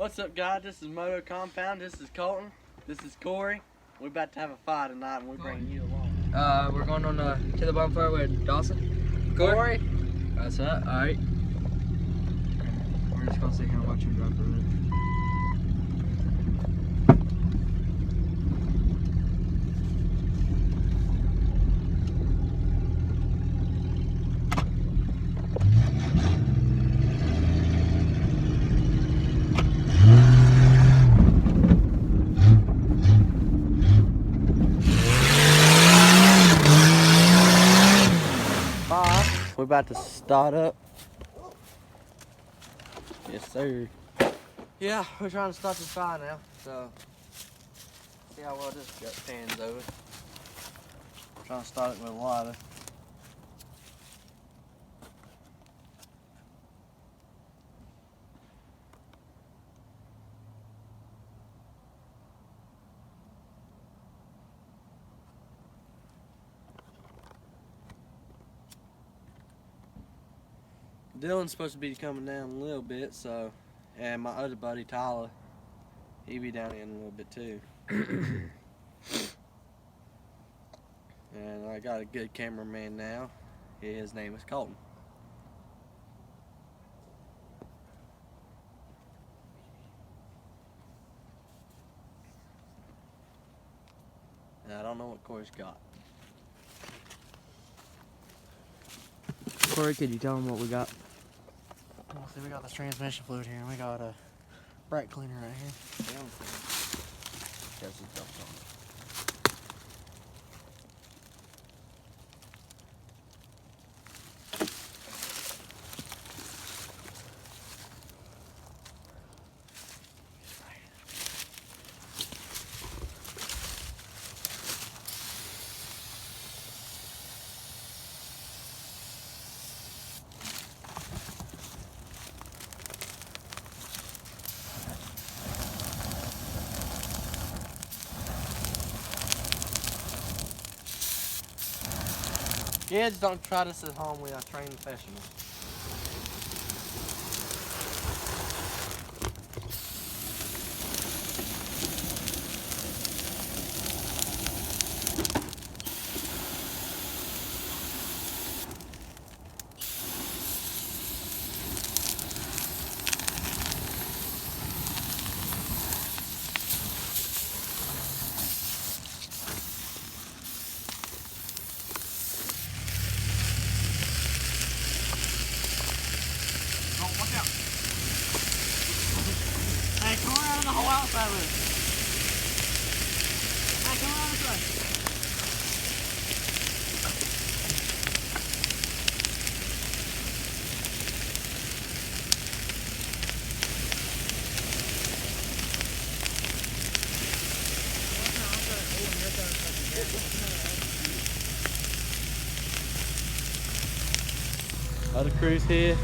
What's up, guys? This is Moto Compound. This is Colton. This is Corey. We're about to have a fire tonight, and we're bringing you along. We're going on to the bonfire with Dawson. Corey. That's it. All right. We're just gonna sit here and watch him drive for a minute. We're about to start up. Yes, sir. Yeah, we're trying to start this fire now. So, see how well this gut pans over. Trying to start it with a lighter. Dylan's supposed to be coming down a little bit, so, and my other buddy Tyler, he'll be down in a little bit too. And I got a good cameraman now. His name is Colton. And I don't know what Corey's got. Corey, could you tell him what we got? Well, see, we got this transmission fluid here, and we got a brake cleaner right here. Kids, don't try this at home. We are trained professionals. Hey, come around the whole outside with it. Hey, come around this way. Other crews here.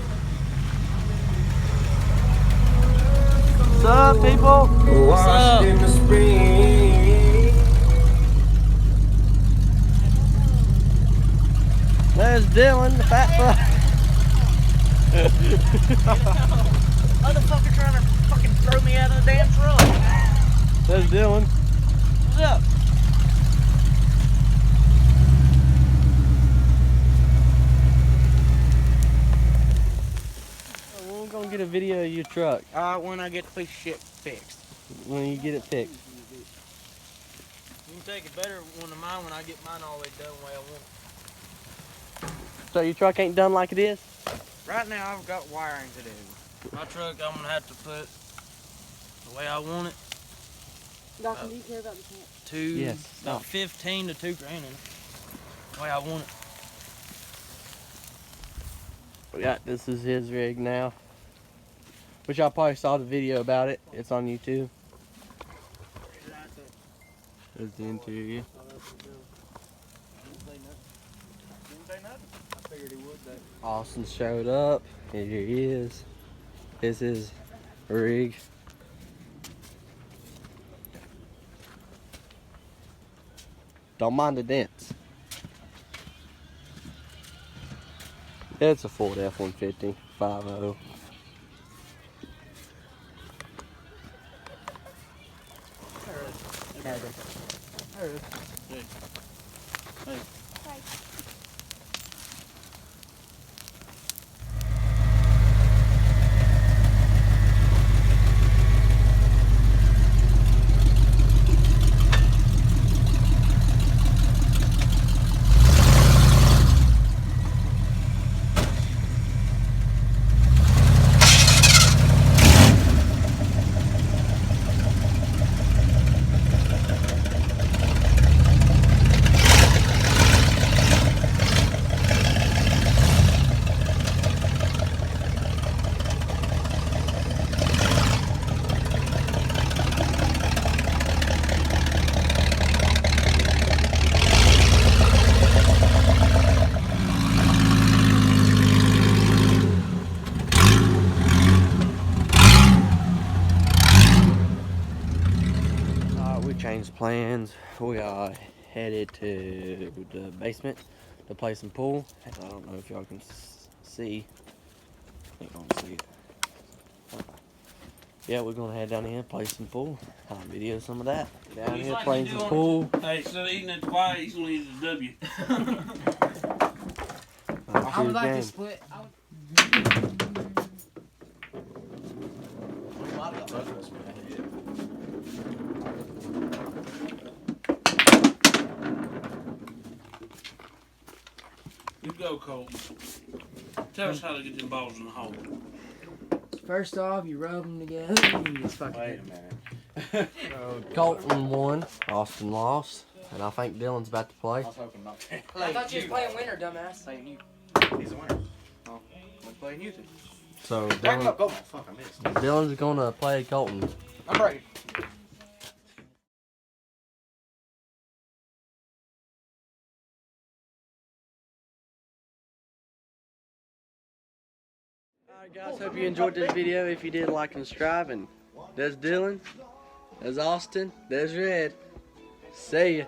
What's up, people? What's up? In the spring. There's Dylan, the fat fuck. Motherfucker trying to fucking throw me out of the damn truck. There's Dylan. What's up? We're gonna get a video of your truck When I get the piece of shit fixed. when you get it fixed. You can take a better one of mine when I get mine all the way done the way I want it. So your truck ain't done like it is? Right now I've got wiring to do. My truck I'm gonna have to put the way I want it. Dawson, do you care about the camp? Yes. About 15 to 2 grand in it. The way I want it. Yeah, this is his rig now. Which y'all probably saw the video about it. It's on YouTube. There's the interior. I figured he would though. Austin showed up. Here he is. This is rig. Don't mind the dents. It's a Ford F-150 5.0. We changed plans. We are headed to the basement to play some pool. I don't know if y'all can see. I think y'all can see it. Yeah, we're gonna head down here and play some pool. Video some of that. Down He's here like playing you some do pool. Hey, instead of eating at the Y, he's gonna eat at the W. I would like to split. You go, Colt. Tell us how to get them balls in the hole. First off, you rub them together. And you fucking Wait a minute. Colton won. Austin lost. And I think Dylan's about to play. I was hoping not to. I thought you was playing winner, dumbass. Playing you. He's a winner. Oh, I'm playing you two. So Back up, Dylan, go. Fuck, I missed. Dylan's gonna play Colton. I'm ready. Alright guys, hope you enjoyed this video. If you did, like and subscribe. And there's Dylan, there's Austin, there's Red. See ya.